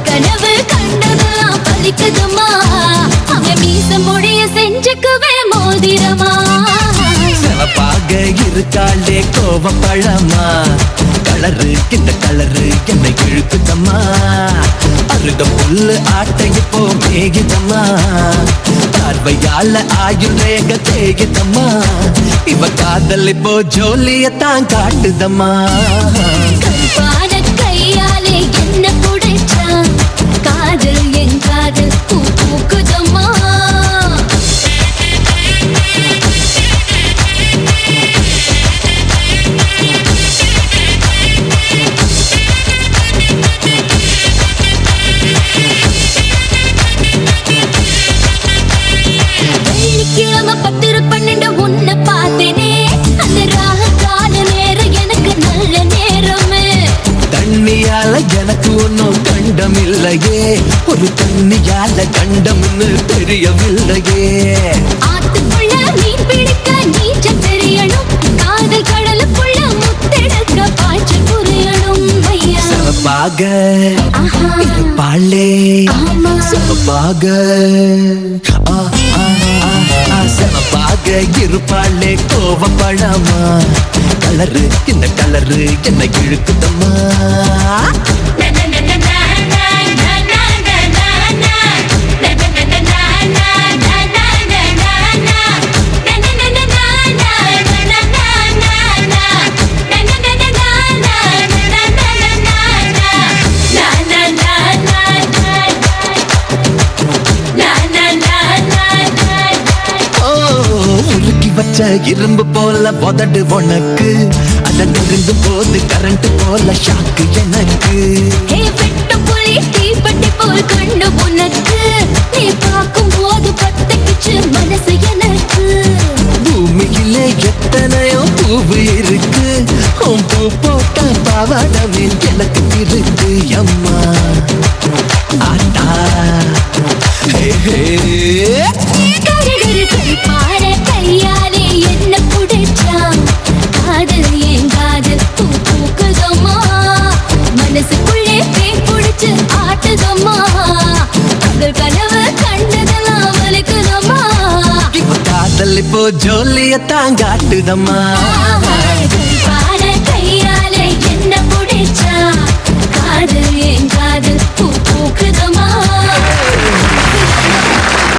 கனவு கண்டதெல்லாம் பலிக்குதுமா அவன் மீச மொழிய செஞ்சுக்குவே மோதிரமா சிவப்பாக இருக்காளே கோவப்பழமா கலரு இந்த கலரு என்னை இழுக்குதம்மா அருக புல்லு ஆட்டை இப்போ மேகிதம்மா பார்வையால ஆயுள் ரேக தேகிதம்மா இவ காதல் இப்போ ஜோலியத்தான் காட்டுதம்மா கருப்பான கையாலே என்ன புடைச்சா காதல் என் காதல் பூ பூக்குதம்மா வெள்ளிக்கிழமை 10-12 உன்னை பார்த்தேனே அந்த ராக கால நேரம் எனக்கு நல்ல நேரமே தண்ணியால எனக்கு ஒன்னும் கண்டம் இல்லையே ஒரு தண்ணியால கண்டம்னு தெரியவில்லையே ஆத்துக்குள்ள மீன் பிடிக்க நீச்சல் தெரியணும் காதல் கடலுக்குள்ள முத்தெடுக்க பாய்ச்சல் புரியணும் ஐயா சிவப்பாக இருப்பாளே சிவப்பாக சிவப்பாக இருப்பாளே கோவப்பழமா கலரு இந்த கலரு என்னை இழுக்குதம்மா வச்ச இரும்பு போல உதடு உனக்கு அத நெருங்கும் போது கரண்ட் போல ஷாக்கு எனக்கு வெட்ட புலி தீப்பட்டி போல் கண்ணு உனக்கு நீ பார்க்கும் போது பத்தக்கிச்சு மனசு எனக்கு பூமியிலே எத்தனையோ பூவு இருக்கு உன் பூ போட்ட பாவாடமே எனக்கு இருக்கு அம்மா ஆட்டா பாரு கையாலே என்ன புடிச்சா காதல் என் காதல் பூ பூக்குதம்மா மனசுக்குள்ளே பேய் புடிச்சு ஆட்டுதம்மா பகல் கனவு கண்டதெல்லாம் வலிக்குதம்மா காதல் இப்போ ஜோலியத்தான் காட்டுதம்மா